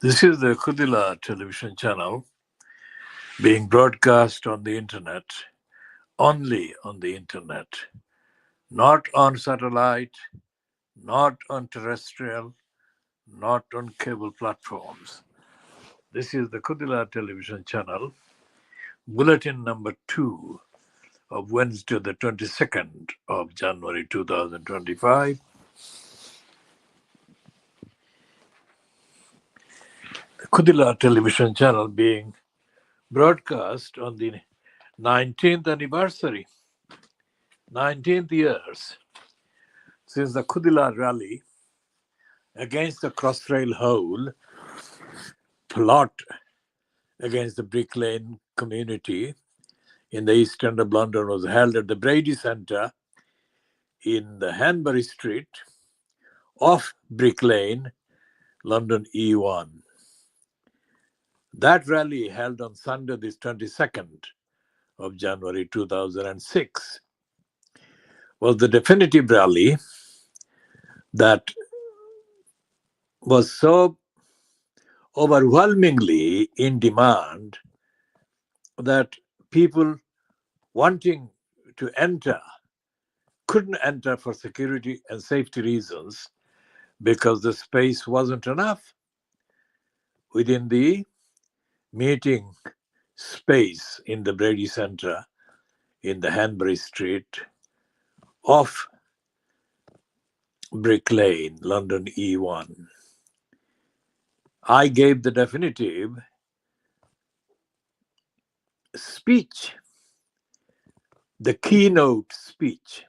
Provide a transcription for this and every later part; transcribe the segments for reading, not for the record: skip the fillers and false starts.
This is the Kudila television channel being broadcast on the internet, only on the internet, not on satellite, not on terrestrial, not on cable platforms. This is the Kudila television channel, bulletin number 2 of Wednesday, the 22nd of January 2025. The Kudila television channel being broadcast on the 19th anniversary, 19th years since the Kudila rally against the Crossrail hole plot against the Brick Lane community in the east end of London was held at the Brady Centre in the HanburyStreet off Brick Lane, London E1. That rally held on Sunday, the 22nd of January 2006, was the definitive rally that was so overwhelmingly in demand that people wanting to enter couldn't enter for security and safety reasons because the space wasn't enough within the meeting space in the Brady Centre in the HanburyStreet off Brick Lane, London E1. I gave the definitive speech, the keynote speech,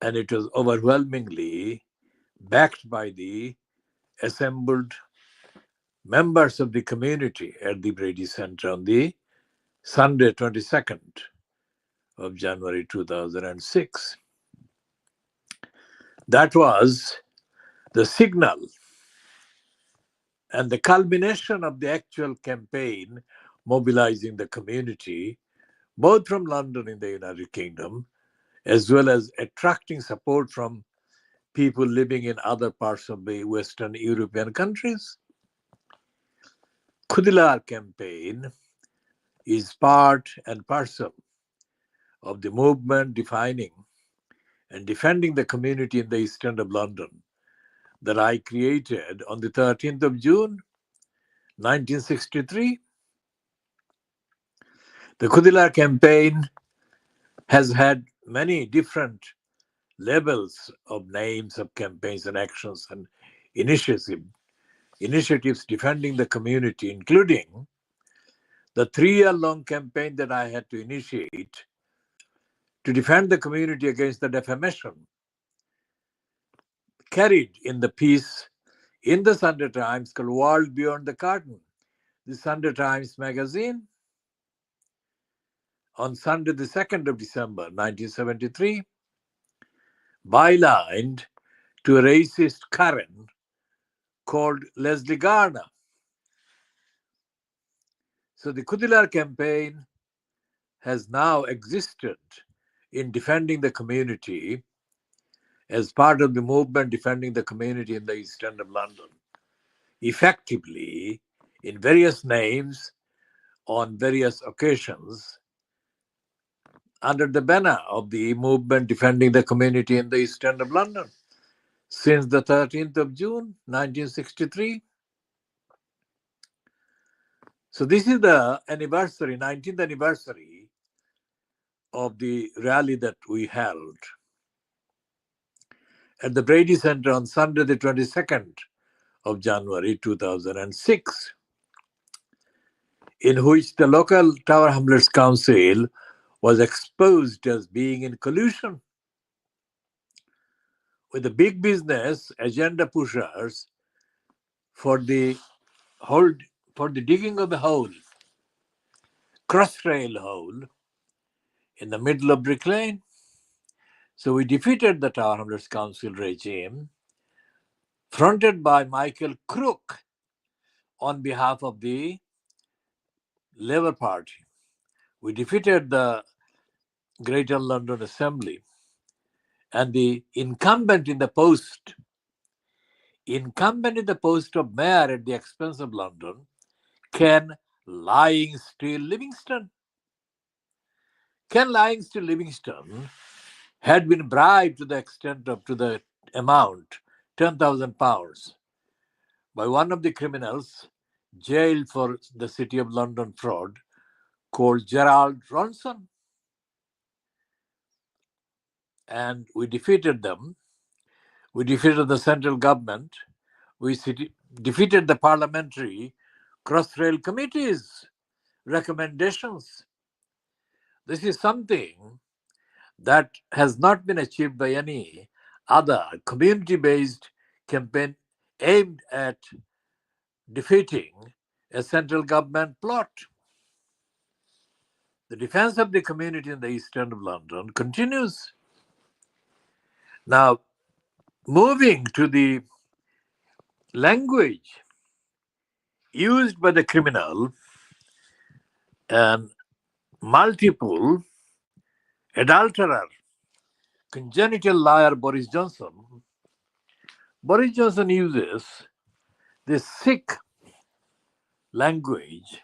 and it was overwhelmingly backed by the assembled members of the community at the Brady Centre on the Sunday, 22nd of January 2006. That was the signal and the culmination of the actual campaign mobilizing the community, both from London in the United Kingdom, as well as attracting support from people living in other parts of the Western European countries. Kudila campaign is part and parcel of the movement defining and defending the community in the East End of London that I created on the 13th of June, 1963. The Kudila campaign has had many different levels of names of campaigns and actions and initiatives defending the community, including the 3-year-long campaign that I had to initiate to defend the community against the defamation carried in the piece in the Sunday Times called World Beyond the Curtain, the Sunday Times magazine, on Sunday, the 2nd of December, 1973, bylined to a racist Karen called Leslie Garner. So the Kudila campaign has now existed in defending the community as part of the movement defending the community in the East End of London, effectively in various names on various occasions under the banner of the movement defending the community in the East End of London since the 13th of June, 1963. So this is the anniversary, 19th anniversary of the rally that we held at the Brady Centre on Sunday, the 22nd of January 2006, in which the local Tower Hamlets Council was exposed as being in collusion with the big business agenda pushers for the digging of the hole, Crossrail hole, in the middle of Brick Lane. So we defeated the Tower Hamlets Council regime, fronted by Michael Crook on behalf of the Labour Party. We defeated the Greater London Assembly, and the incumbent in the post incumbent in the post of mayor at the expense of London, Ken Lying Steel Livingston. Ken Lying Steel Livingston had been bribed to the extent of to the amount £10,000 by one of the criminals jailed for the City of London fraud called Gerald Ronson. And we defeated them. We defeated the central government. We defeated the parliamentary crossrail committee's recommendations. This is something that has not been achieved by any other community-based campaign aimed at defeating a central government plot. The defense of the community in the east end of London continues. Now, moving to the language used by the criminal and multiple adulterer, congenital liar Boris Johnson. Boris Johnson uses this sick language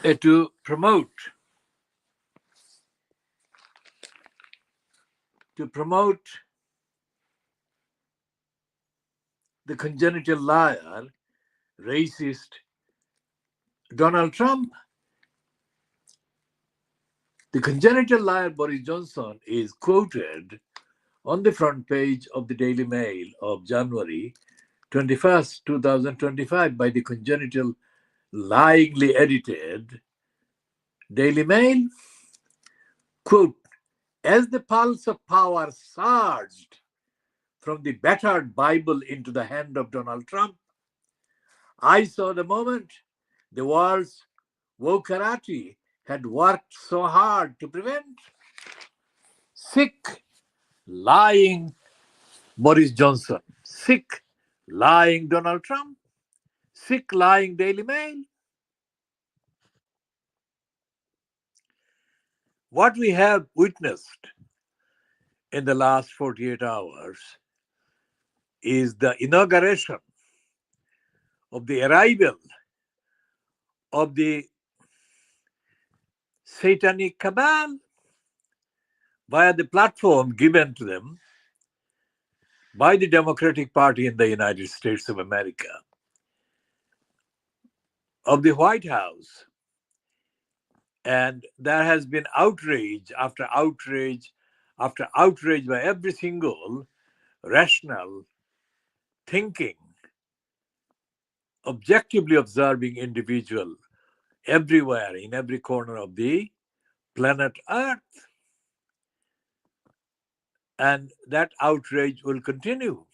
to promote the congenital liar, racist Donald Trump. The congenital liar Boris Johnson is quoted on the front page of the Daily Mail of January 21st, 2025 by the congenital lyingly edited Daily Mail. Quote, as the pulse of power surged from the battered Bible into the hand of Donald Trump, I saw the moment the world's wokerati had worked so hard to prevent. Sick, lying Boris Johnson, sick, lying Donald Trump, sick, lying Daily Mail. What we have witnessed in the last 48 hours is the inauguration of the arrival of the satanic cabal via the platform given to them by the Democratic Party in the United States of America, of the White House. And there has been outrage after outrage after outrage by every single rational, thinking, objectively observing individual everywhere, in every corner of the planet Earth. And that outrage will continue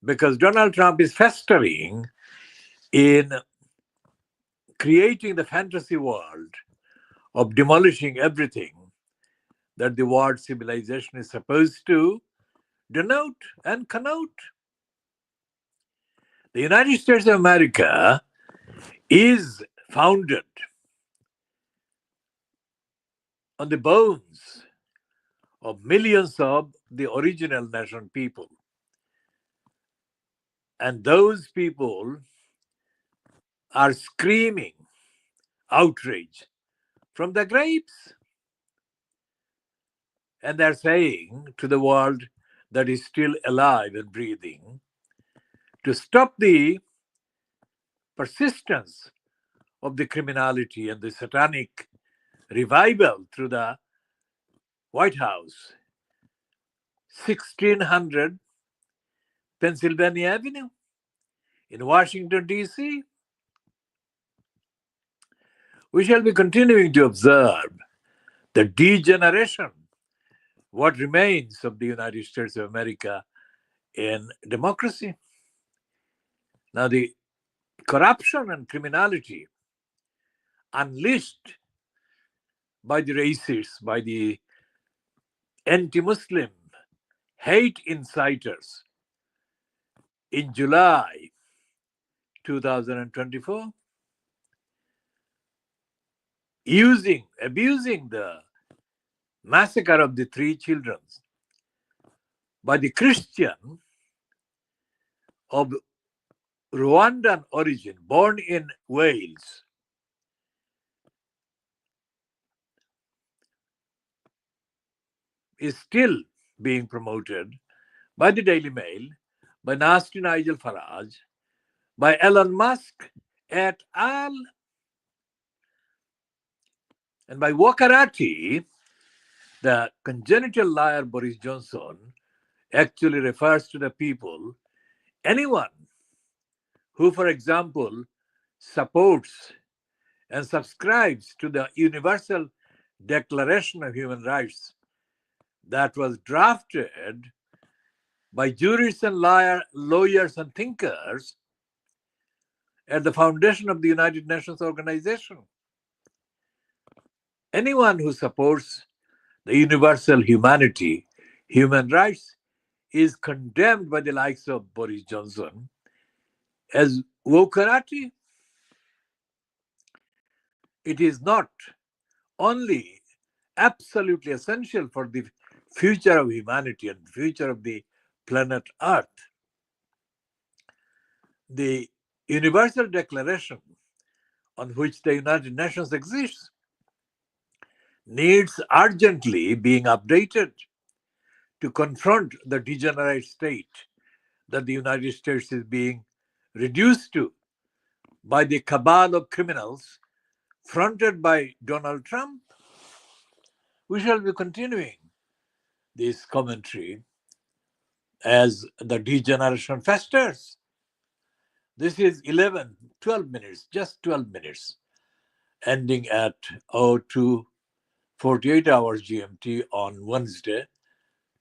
because Donald Trump is festering in creating the fantasy world of demolishing everything that the word civilization is supposed to denote and connote. The United States of America is founded on the bones of millions of the original nation people. And those people are screaming outrage from the graves. And they're saying to the world that is still alive and breathing to stop the persistence of the criminality and the satanic revival through the White House, 1600 Pennsylvania Avenue in Washington, D.C. We shall be continuing to observe the degeneration, what remains of the United States of America in democracy. Now, the corruption and criminality unleashed by the racists, by the anti-Muslim hate inciters in July 2024, abusing the massacre of the 3 children by the Christian of Rwandan origin, born in Wales, is still being promoted by the Daily Mail, by Nasty Nigel Farage, by Elon Musk et al., and by Wakarati. The congenital liar Boris Johnson actually refers to the people, anyone who, for example, supports and subscribes to the Universal Declaration of Human Rights that was drafted by jurists and lawyers and thinkers at the foundation of the United Nations Organization. Anyone who supports the universal humanity, human rights, is condemned by the likes of Boris Johnson as wokerati. It is not only absolutely essential for the future of humanity and the future of the planet Earth. The Universal Declaration on which the United Nations exists needs urgently being updated to confront the degenerate state that the United States is being reduced to by the cabal of criminals fronted by Donald Trump. We shall be continuing this commentary as the degeneration festers. This is 12 minutes, just 12 minutes, ending at 02:48 hours GMT on Wednesday,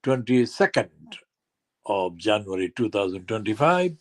22nd of January 2025.